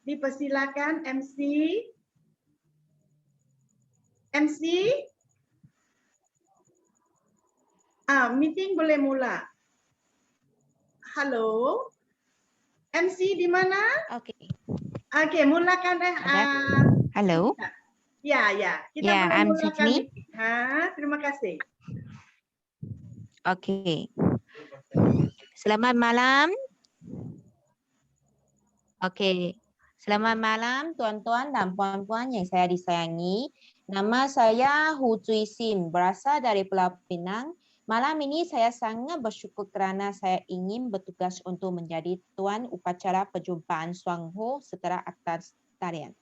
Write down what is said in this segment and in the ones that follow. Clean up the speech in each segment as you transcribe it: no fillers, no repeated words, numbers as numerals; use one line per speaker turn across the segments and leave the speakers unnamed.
Dipersilakan MC. MC. Meeting boleh mula. Halo. MC di mana?
Oke.
Oke, mulakan
Halo.
Ya. Kita
Ya,
boleh
I'm
mulakan
Tiffany.
meeting. Terima kasih.
Oke. Selamat malam. Oke. Selamat malam tuan-tuan dan puan-puan yang saya disayangi. Nama saya Hu Cui Sim, berasal dari Pulau Pinang. Malam ini saya sangat bersyukur kerana saya ingin bertugas untuk menjadi tuan upacara perjumpaan Suang Ho Setara Akta Tarian.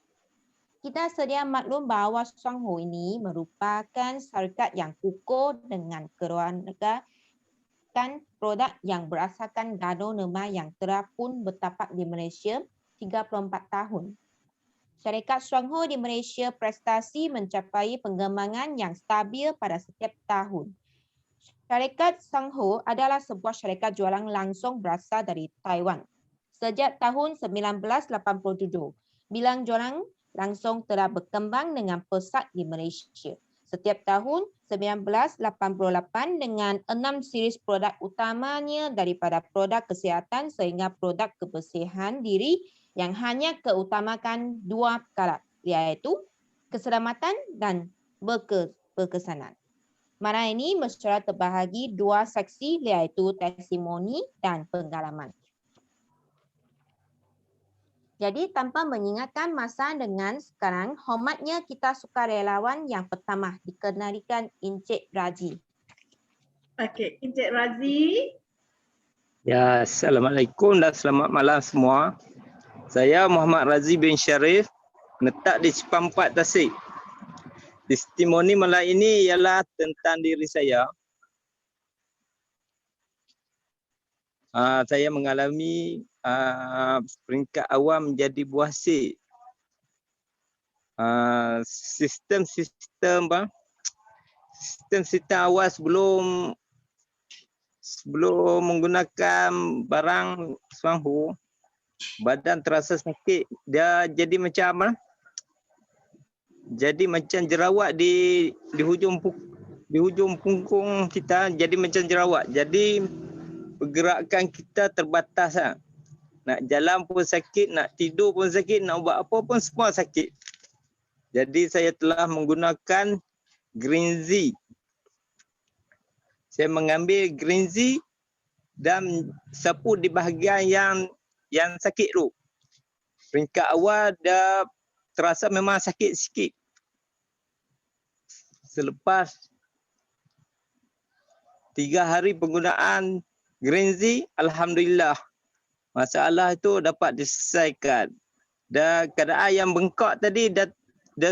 Kita sedia maklum bahawa Suang Ho ini merupakan syarikat yang kukuh dengan keluarga dan produk yang berasaskan Dano Nema yang telah pun bertapak di Malaysia 34 tahun. Syarikat Suang Ho di Malaysia prestasi mencapai pengembangan yang stabil pada setiap tahun. Syarikat Suang Ho adalah sebuah syarikat jualan langsung berasal dari Taiwan. Sejak tahun 1987, bilang jualan langsung telah berkembang dengan pesat di Malaysia. Setiap tahun 1988 dengan 6 series produk utamanya daripada produk kesihatan sehingga produk kebersihan diri yang hanya keutamakan dua perkara, iaitu keselamatan dan berkesanan. Mana ini masyarakat terbahagi dua seksi iaitu testimoni dan pengalaman. Jadi tanpa mengingatkan masa dengan sekarang, hormatnya kita sukarelawan yang pertama dikenalikan Encik Razi.
Okey, Encik Razi.
Ya, Assalamualaikum dan selamat malam semua. Saya Muhammad Razi bin Syarif, letak di Sepampat Tasik. Testimoni malam ini ialah tentang diri saya. Saya mengalami peringkat awam menjadi buah sik. Sistem awal sebelum menggunakan barang Suang Ho, badan terasa sakit. Dia jadi macam jerawat di hujung punggung kita, jadi macam jerawat. Jadi pergerakan kita terbatas. Nak jalan pun sakit, nak tidur pun sakit, nak buat apa pun semua sakit. Jadi saya telah menggunakan Green Z. Saya mengambil Green Z dan sapu di bahagian yang sakit tu. Peringkat awal dah terasa memang sakit sikit. Selepas 3 hari penggunaan Green Z, alhamdulillah masalah itu dapat diselesaikan. Dan keadaan yang bengkak tadi dah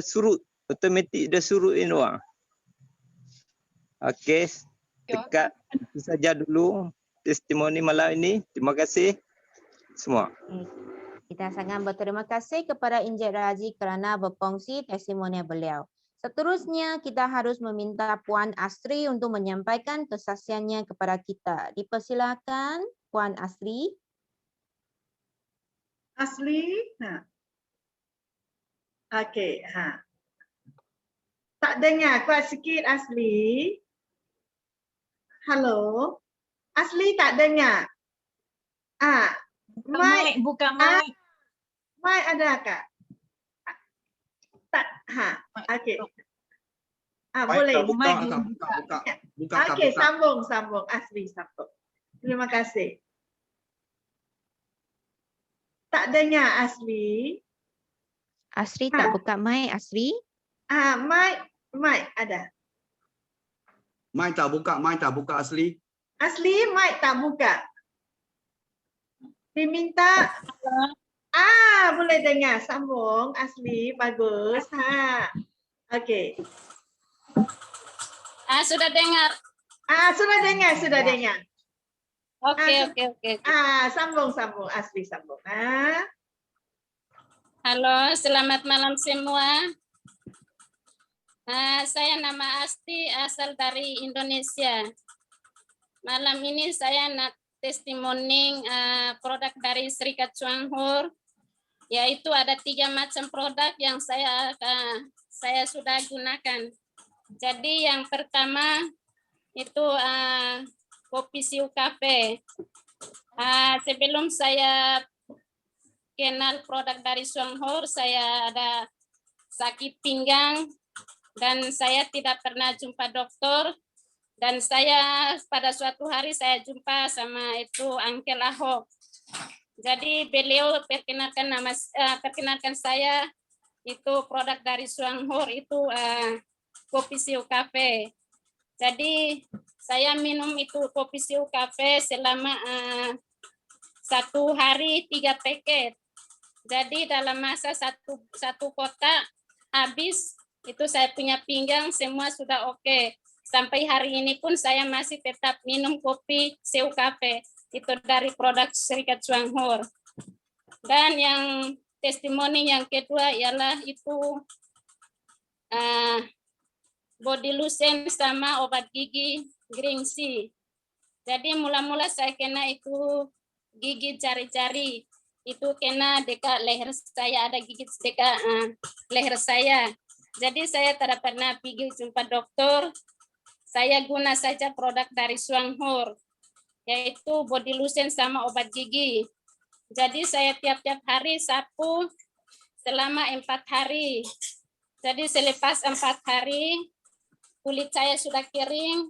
surut, automatik dah surut ini orang. Okey, dekat itu saja dulu testimoni malam ini. Terima kasih semua.
Kita sangat berterima kasih kepada Encik Razi kerana berkongsi testimoni beliau. Seterusnya, kita harus meminta Puan Asri untuk menyampaikan kesaksiannya kepada kita. Dipersilakan, Puan Asri.
Asli. Okey, Tak dengar, kuat sikit Asli. Halo. Asli tak dengar.
Buka mic.
Mic ada Kak? Tak, okey. Boleh.
Buka.
Okey, sambung Asli sambung. Terima kasih. Tak dengar Asli.
Asri tak buka mic, Asri.
Mic ada.
Mic tak buka Asli.
Asli mic tak buka. Diminta. Boleh dengar. Sambung Asli, bagus. Okey.
Sudah dengar.
Sudah dengar.
Oke.
Sambung Asli sambung.
Halo, selamat malam semua. Saya nama Asti, asal dari Indonesia. Malam ini saya nak testimoni produk dari Serikat Suang Ho yaitu ada 3 macam produk yang saya sudah gunakan. Jadi yang pertama itu kopi siu cafe. Sebelum saya kenal produk dari Shuanghor, saya ada sakit pinggang dan saya tidak pernah jumpa dokter. Dan saya pada suatu hari saya jumpa sama itu Uncle Ahok. Jadi beliau perkenalkan saya itu produk dari Shuanghor itu kopi siu cafe. Jadi saya minum itu kopi siu cafe selama 1 hari 3 paket. Jadi dalam masa satu kotak habis, itu saya punya pinggang semua sudah oke. Sampai hari ini pun saya masih tetap minum kopi siu cafe. Itu dari produk Serikat Shuanghor. Dan yang testimoni yang kedua ialah itu body lotion sama obat gigi green sea. Jadi mula-mula saya kena itu gigi jari-jari. Itu kena dekat leher saya, ada gigit dekat leher saya. Jadi saya tidak pernah pergi jumpa dokter. Saya guna saja produk dari Shuanghor, yaitu body lotion sama obat gigi. Jadi saya tiap-tiap hari sapu selama 4 hari. Jadi selepas 4 hari, kulit saya sudah kering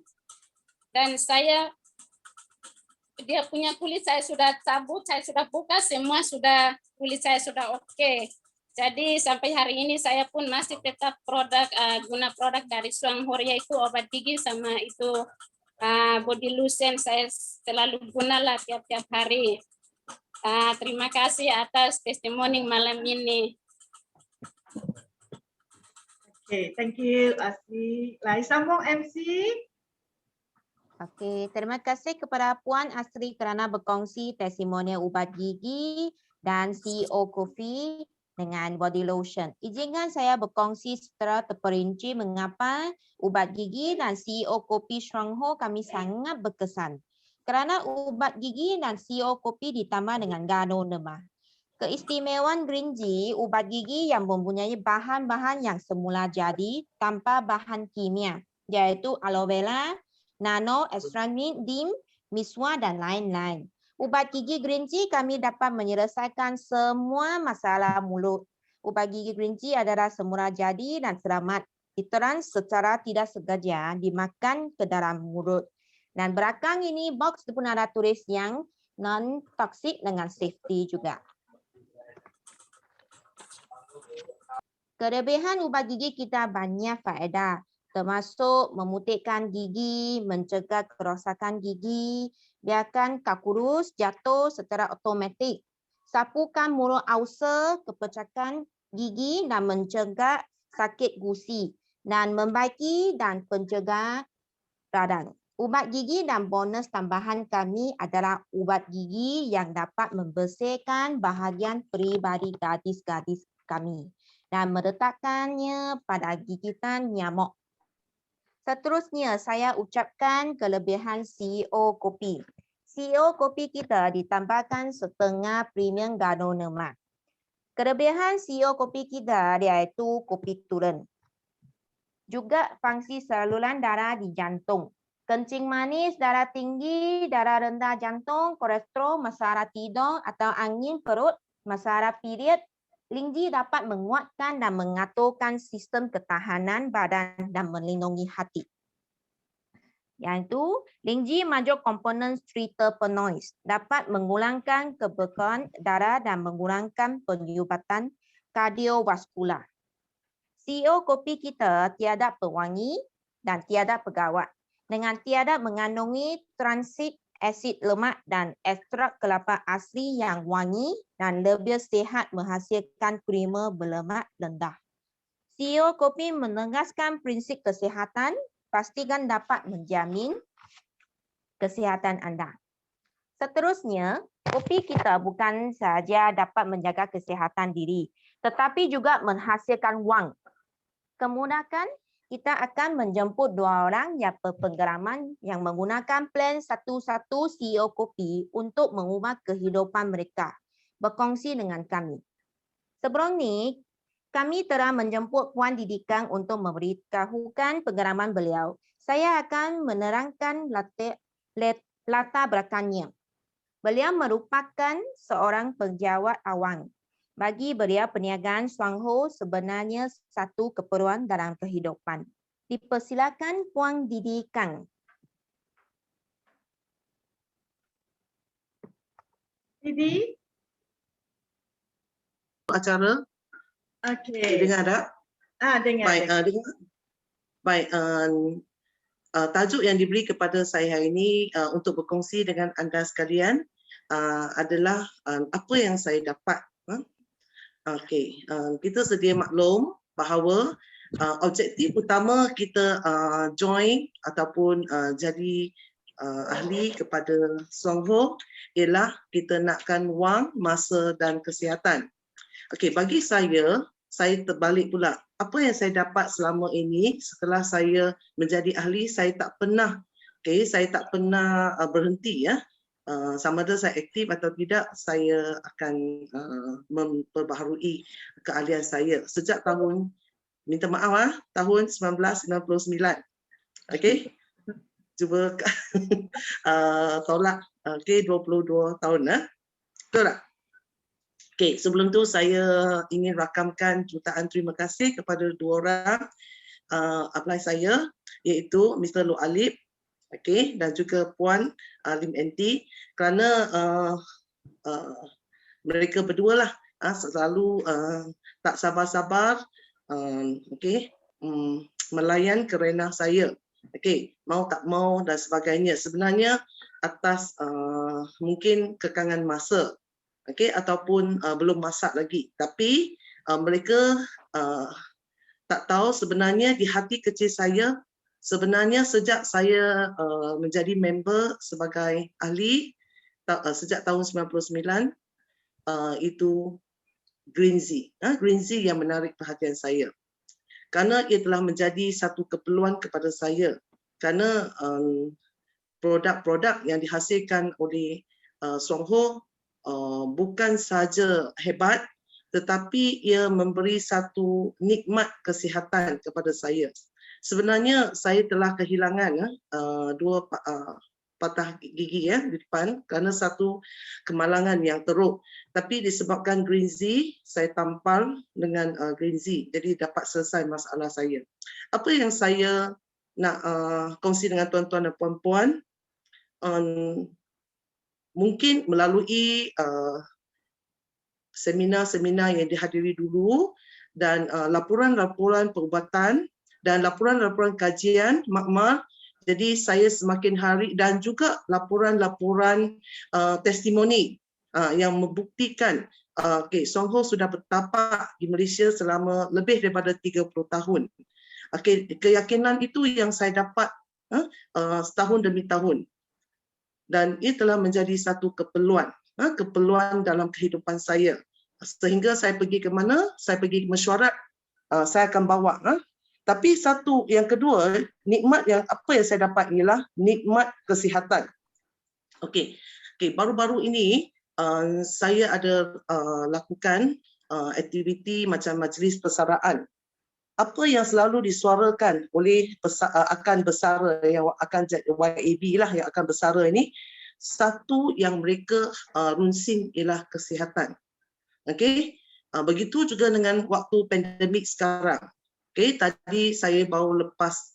dan dia punya kulit saya sudah cabut, saya sudah buka, semua kulit saya sudah oke. Jadi sampai hari ini saya pun masih tetap guna produk dari Shuanghor, yaitu obat gigi sama itu body lotion saya selalu gunalah tiap-tiap hari. Terima kasih atas testimoni malam ini.
Oke, thank you Asri. Lai sambung MC.
Okey, terima kasih kepada Puan Asri kerana berkongsi testimoni ubat gigi dan CEO kopi dengan body lotion. Izinkan saya berkongsi secara terperinci mengapa ubat gigi dan CEO kopi Shuanghor kami sangat berkesan. Kerana ubat gigi dan CEO kopi ditambah dengan Ganoderma. Keistimewaan green tea, ubat gigi yang mempunyai bahan-bahan yang semula jadi tanpa bahan kimia, iaitu aloe vera, nano, estradiol, miswa dan lain-lain. Ubat gigi green tea kami dapat menyelesaikan semua masalah mulut. Ubat gigi green tea adalah semula jadi dan selamat diteran secara tidak sengaja dimakan ke dalam mulut. Dan belakang ini box pun ada tulis yang non-toxic dengan safety juga. Kelebihan ubat gigi kita banyak faedah, termasuk memutihkan gigi, mencegah kerosakan gigi, biarkan kak kurus jatuh secara automatik, sapukan mulut ulcer, kepecahan gigi dan mencegah sakit gusi, dan membaiki dan pencegah radang. Ubat gigi dan bonus tambahan kami adalah ubat gigi yang dapat membersihkan bahagian peribadi gadis-gadis kami dan meletakkannya pada gigitan nyamuk. Seterusnya, saya ucapkan kelebihan CEO kopi. CEO kopi kita ditambahkan setengah premium Ganoderma. Kelebihan CEO kopi kita iaitu kopi turun. Juga fungsi saluran darah di jantung. Kencing manis, darah tinggi, darah rendah jantung, kolesterol, masalah tidur atau angin perut, masalah period, Lingji dapat menguatkan dan mengaturkan sistem ketahanan badan dan melindungi hati. Iaitu, Lingji major komponen terpenoid dapat mengurangkan kebekuan darah dan mengurangkan penyumbatan kardiovaskular. CEO kopi kita tiada pewangi dan tiada pegawat. Dengan tiada mengandungi transit asid lemak dan ekstrak kelapa asli yang wangi dan lebih sihat menghasilkan krema berlemak rendah. CEO kopi menegaskan prinsip kesihatan, pastikan dapat menjamin kesihatan anda. Seterusnya, kopi kita bukan sahaja dapat menjaga kesihatan diri, tetapi juga menghasilkan wang. Kemudahan kita akan menjemput 2 orang yang berpengalaman yang menggunakan plan 11 CEO kopi untuk mengubah kehidupan mereka. Berkongsi dengan kami. Sebelum ni, kami telah menjemput Puan Didi Kang untuk memberitahukan pengalaman beliau. Saya akan menerangkan latar belakangnya. Beliau merupakan seorang pejabat awam. Bagi beliau, perniagaan Suang Ho sebenarnya satu keperluan dalam kehidupan. Dipersilakan Puan Didi Kang.
Didi?
Acara
Okey.
dengar tak?
Dengar.
Baik, dengar. Baik, tajuk yang diberi kepada saya hari ini untuk berkongsi dengan anda sekalian adalah apa yang saya dapat. Okey, kita sedia maklum bahawa objektif utama kita join ataupun jadi ahli kepada Suang Ho ialah kita nakkan wang, masa dan kesihatan. Okey, bagi saya terbalik pula. Apa yang saya dapat selama ini setelah saya menjadi ahli, saya tak pernah berhenti ya. Sama ada saya aktif atau tidak, saya akan memperbaharui keahlian saya sejak tahun, minta maaf tahun 1999. Okey. Cuba tolak 22 tahun betul tak? Okey, sebelum tu saya ingin rakamkan jutaan terima kasih kepada dua orang apply saya, iaitu Mr. Lu Alip, okey, dan juga Puan Lim Enti, kerana mereka berdua lah selalu tak sabar-sabar okey, melayan kerana saya. Okey, mau tak mau dan sebagainya. Sebenarnya atas mungkin kekangan masa, okey, ataupun belum masak lagi. Tapi mereka tak tahu sebenarnya di hati kecil saya, sebenarnya sejak saya menjadi member sebagai ahli sejak tahun 99, itu Greenzy. Greenzy yang menarik perhatian saya. Kerana ia telah menjadi satu keperluan kepada saya. Kerana produk-produk yang dihasilkan oleh Suang Ho bukan sahaja hebat, tetapi ia memberi satu nikmat kesihatan kepada saya. Sebenarnya saya telah kehilangan dua patah gigi di depan kerana satu kemalangan yang teruk. Tapi disebabkan Greenzy, saya tampal dengan Greenzy, jadi dapat selesai masalah saya. Apa yang saya nak kongsi dengan tuan-tuan dan puan-puan, mungkin melalui seminar-seminar yang dihadiri dulu dan laporan-laporan perubatan dan laporan-laporan kajian makmal. Jadi saya semakin hari, dan juga laporan-laporan testimoni yang membuktikan Suang Ho sudah bertapak di Malaysia selama lebih daripada 30 tahun. Keyakinan itu yang saya dapat setahun demi tahun. Dan ia telah menjadi satu keperluan dalam kehidupan saya. Sehingga saya pergi ke mana? Saya pergi ke mesyuarat, saya akan bawa. Tapi satu, yang kedua, nikmat yang apa yang saya dapat ialah nikmat kesihatan. Okey, baru-baru ini saya ada lakukan aktiviti macam majlis persaraan. Apa yang selalu disuarakan oleh akan bersara yang akan YAB lah yang akan bersara ini, satu yang mereka runsing ialah kesihatan. Okey, begitu juga dengan waktu pandemik sekarang. Okey, tadi saya baru lepas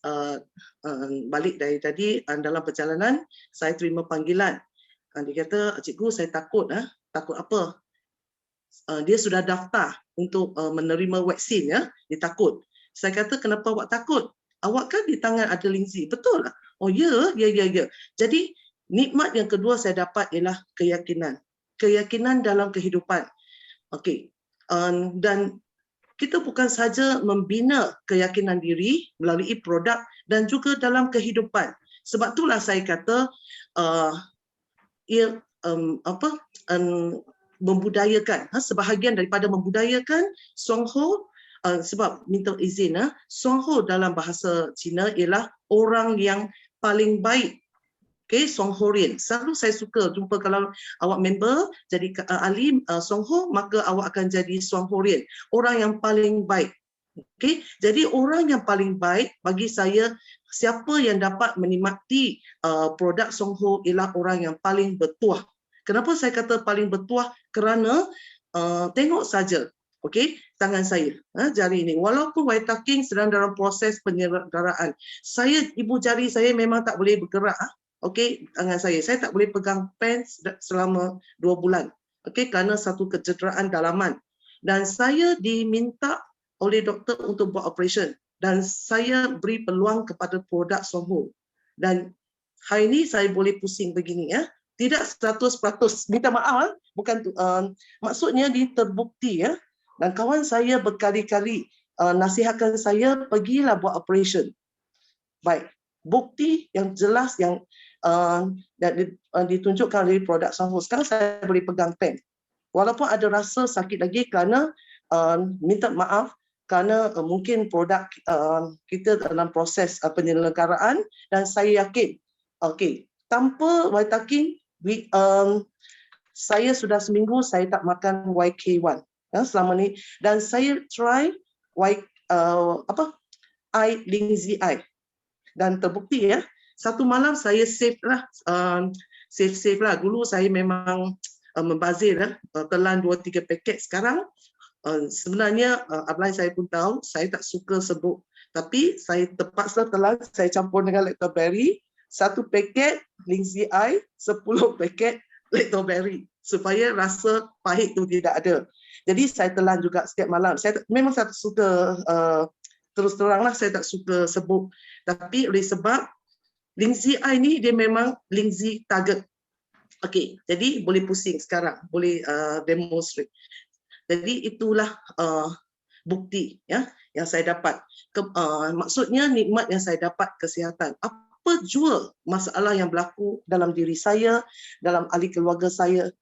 balik dari tadi dalam perjalanan, saya terima panggilan. Dia kata, cikgu saya takut. Takut apa? Dia sudah daftar untuk menerima vaksin ya, dia takut. Saya kata, kenapa awak takut? Awak kan di tangan ada Lindsay, betul lah? Oh ya. Jadi nikmat yang kedua saya dapat ialah keyakinan. Keyakinan dalam kehidupan. Okey. Dan kita bukan saja membina keyakinan diri melalui produk dan juga dalam kehidupan. Sebab itulah saya kata ia membudayakan, sebahagian daripada membudayakan Suang Ho, sebab minta izin, Suang Ho dalam bahasa Cina ialah orang yang paling baik Okay, Songhorien. Selalu saya suka jumpa kalau awak member jadi ahli Songho, maka awak akan jadi Songhorien. Orang yang paling baik. Okay, jadi orang yang paling baik bagi saya, siapa yang dapat menikmati produk Songho ialah orang yang paling bertuah. Kenapa saya kata paling bertuah? Kerana tengok saja, okey, tangan saya, jari ini. Walaupun Waitaking sedang dalam proses penyelenggaraan, ibu jari saya memang tak boleh bergerak. Okey, tangan saya tak boleh pegang pen selama 2 bulan. Okey, kerana satu kecederaan dalaman. Dan saya diminta oleh doktor untuk buat operation. Dan saya beri peluang kepada produk Songho. Dan hari ini saya boleh pusing begini ya. Tidak 100%. Minta maaf, bukan maksudnya dia terbukti ya. Dan kawan saya berkali-kali nasihatkan saya pergilah buat operation. Baik, bukti yang jelas yang ditunjukkan oleh produk Songho. Sekarang saya boleh pegang pen. Walaupun ada rasa sakit lagi kerana minta maaf kerana mungkin produk kita dalam proses penyelenggaraan dan saya yakin okey, tanpa Waitaking saya sudah seminggu saya tak makan YK1 selama ni dan saya try Lingzi Eye dan terbukti ya. Satu malam saya save lah dulu saya memang membazir telan 2-3 paket. Sekarang sebenarnya upline saya pun tahu saya tak suka sebut, tapi saya terpaksa telan, saya campur dengan lactoberry, 1 paket Lingzi Eye, 10 paket lactoberry supaya rasa pahit tu tidak ada. Jadi saya telan juga setiap malam. Saya memang tak suka terus teranglah saya tak suka sebut, tapi oleh sebab Lingzi Eye ni dia memang Lingzi target. Okey, jadi boleh pusing sekarang, boleh demonstrate. Jadi itulah bukti ya yang saya dapat. Maksudnya nikmat yang saya dapat kesihatan. Apa jua masalah yang berlaku dalam diri saya, dalam ahli keluarga saya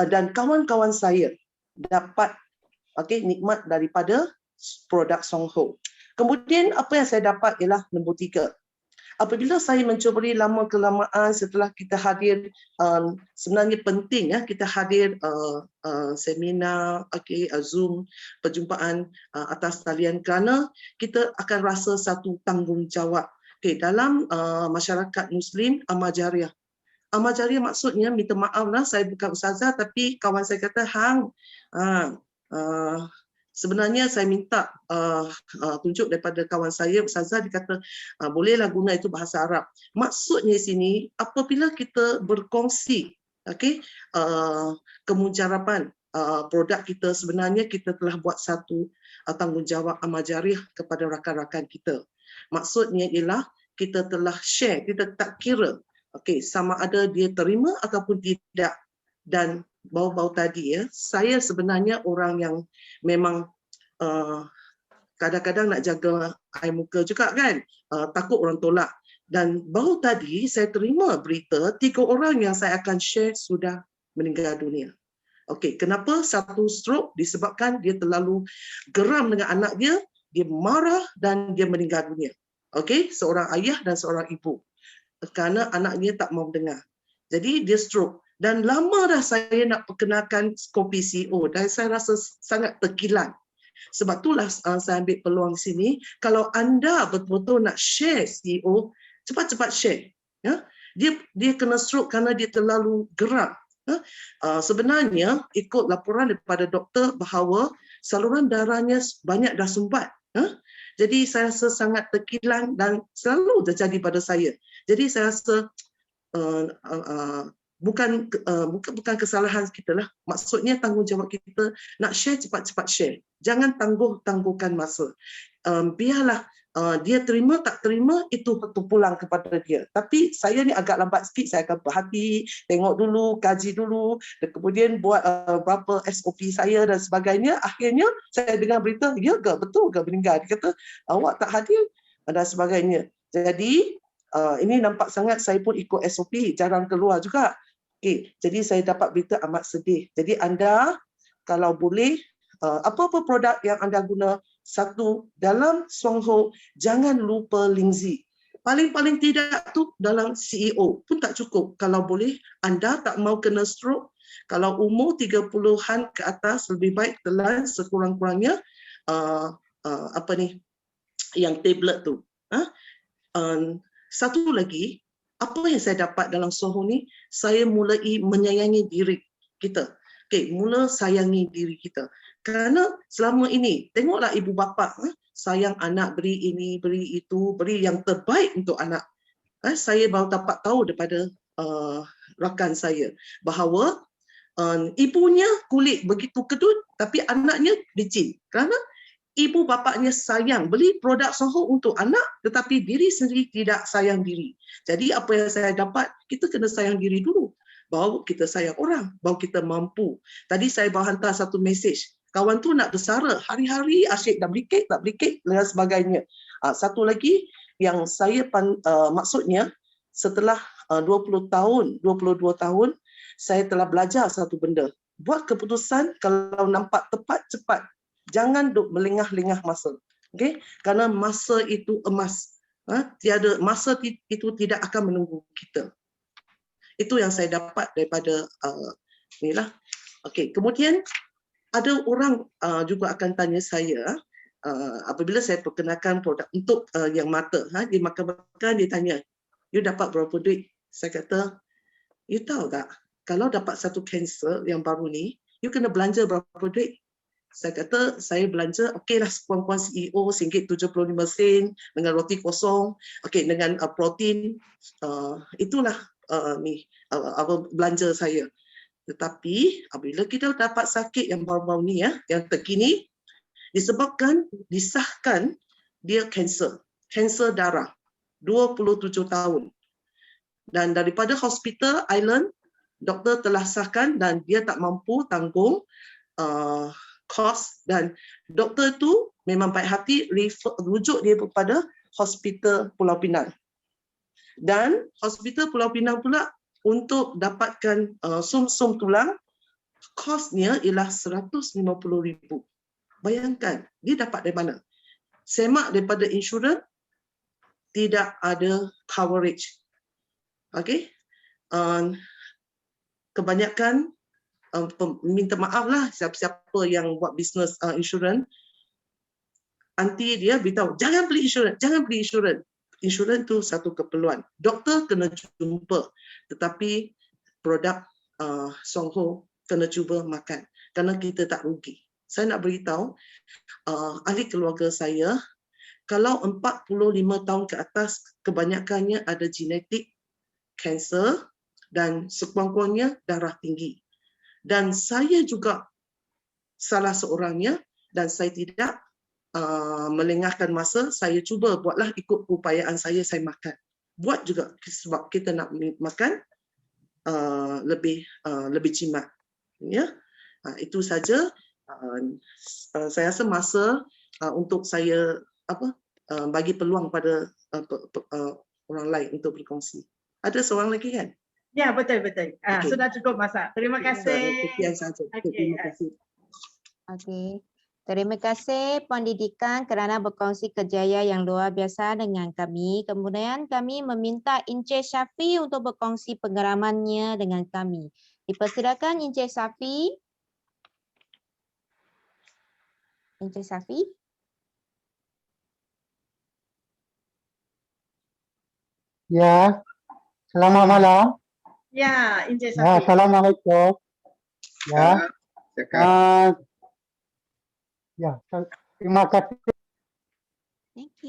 dan kawan-kawan saya dapat nikmat daripada produk Songho. Kemudian apa yang saya dapat ialah nombor 3. Apabila saya mencuburi lama kelamaan setelah kita hadir, sebenarnya penting ya kita hadir seminar, Zoom, perjumpaan atas talian kerana kita akan rasa satu tanggungjawab. Dalam masyarakat Muslim, amal jariah. Amal jariah maksudnya, minta maaf lah, saya bukan ustazah tapi kawan saya kata, Hang, sebenarnya saya minta tunjuk daripada kawan saya, ustazah, dia kata bolehlah guna itu bahasa Arab. Maksudnya sini apabila kita berkongsi kemujaraban produk kita, sebenarnya kita telah buat satu tanggungjawab amal jariah kepada rakan-rakan kita. Maksudnya ialah kita telah share, kita tak kira sama ada dia terima ataupun tidak. Dan bau-bau tadi ya, saya sebenarnya orang yang memang kadang-kadang nak jaga air muka juga kan, takut orang tolak. Dan baru tadi saya terima berita 3 orang yang saya akan share sudah meninggal dunia. Okey, kenapa? Satu stroke disebabkan dia terlalu geram dengan anak dia marah dan dia meninggal dunia. Okey, seorang ayah dan seorang ibu. Kerana anaknya tak mau dengar. Jadi dia stroke. Dan lama dah saya nak perkenalkan kopi CEO dan saya rasa sangat terkilan. Sebab itulah saya ambil peluang sini. Kalau anda betul-betul nak share CEO, cepat-cepat share. Ya? Dia kena stroke kerana dia terlalu geram. Sebenarnya ikut laporan daripada doktor bahawa saluran darahnya banyak dah sumbat. Jadi saya rasa sangat terkilan dan selalu terjadi pada saya. Jadi saya rasa bukan kesalahan kita lah. Maksudnya tanggungjawab kita nak share, cepat-cepat share. Jangan tangguhkan masa. Biarlah dia terima tak terima itu terpulang kepada dia. Tapi saya ni agak lambat sikit, saya akan berhati, tengok dulu, kaji dulu, dan kemudian buat berapa SOP saya dan sebagainya. Akhirnya saya dengar berita, ya ke betul ke meninggal? Dia kata awak tak hadir dan sebagainya. Jadi ini nampak sangat saya pun ikut SOP, jarang keluar juga. Okey, jadi saya dapat berita amat sedih. Jadi anda kalau boleh apa-apa produk yang anda guna, satu dalam Songho jangan lupa Lingzi. paling tidak tu dalam CEO pun tak cukup. Kalau boleh anda tak mau kena stroke, kalau umur 30-an ke atas lebih baik telan sekurang-kurangnya apa ni yang tablet tu. Satu lagi, apa yang saya dapat dalam Soho ni, saya mulai menyayangi diri kita. Okey, mula sayangi diri kita. Kerana selama ini, tengoklah ibu bapa sayang anak, beri ini, beri itu, beri yang terbaik untuk anak. Saya baru dapat tahu daripada rakan saya bahawa ibunya kulit begitu kedut tapi anaknya licin. Kerana ibu bapaknya sayang beli produk Soho untuk anak tetapi diri sendiri tidak sayang diri. Jadi apa yang saya dapat, kita kena sayang diri dulu. Baru kita sayang orang, baru kita mampu. Tadi saya baru hantar satu mesej. Kawan tu nak bersara, hari-hari asyik dah beli kek, tak beli kek dan sebagainya. Satu lagi yang saya maksudnya setelah 20 tahun, 22 tahun, saya telah belajar satu benda. Buat keputusan kalau nampak tepat, cepat. Jangan duk melengah-lengah masa. Okay? Kerana masa itu emas. Tiada masa itu tidak akan menunggu kita. Itu yang saya dapat daripada inilah. Okay. Kemudian ada orang juga akan tanya saya apabila saya perkenalkan produk untuk yang mata. Dia makan-makan, dia tanya, you dapat berapa duit? Saya kata, you tahu tak, kalau dapat satu kanser yang baru ni, you kena belanja berapa duit? Saya kata, saya belanja, okeylah sekurang-kurang CEO RM1.75 dengan roti kosong, okey dengan protein, itulah belanja saya. Tetapi apabila kita dapat sakit yang baru-baru ni yang terkini, disebabkan disahkan dia kanser darah, 27 tahun. Dan daripada hospital Island, doktor telah sahkan dan dia tak mampu tanggung kos dan doktor tu memang baik hati rujuk dia kepada hospital Pulau Pinang. Dan hospital Pulau Pinang pula untuk dapatkan sum-sum tulang, kosnya ialah RM150,000. Bayangkan, dia dapat dari mana? Semak daripada insurans, tidak ada coverage. Okey? Kebanyakan minta maaf lah siapa-siapa yang buat bisnes insurans, anti dia beritahu, jangan beli insurans, jangan beli insurans. Insurans tu satu keperluan. Doktor kena jumpa, tetapi produk Soho kena cuba makan kerana kita tak rugi. Saya nak beritahu ahli keluarga saya, kalau 45 tahun ke atas, kebanyakannya ada genetik kanser dan sekurang-kurangnya darah tinggi. Dan saya juga salah seorangnya dan saya tidak melengahkan masa, saya cuba buatlah ikut upayaan saya makan. Buat juga sebab kita nak makan lebih jimat. Ya, itu saja. Saya rasa masa untuk saya bagi peluang pada orang lain untuk berkongsi. Ada seorang lagi kan?
Ya, betul-betul.
Okey.
Sudah cukup masa. Terima kasih.
Sekian saja.
Okey.
Terima kasih.
Okey. Terima kasih Puan Didikan kerana berkongsi kejayaan yang luar biasa dengan kami. Kemudian kami meminta Encik Syafi untuk berkongsi pengalamannya dengan kami. Dipersilakan Encik Syafi. Encik Syafi.
Ya, selamat malam.
Ya, Encik
Ya,
Syafi.
Assalamualaikum. Ya,
Cakap.
ya, terima kasih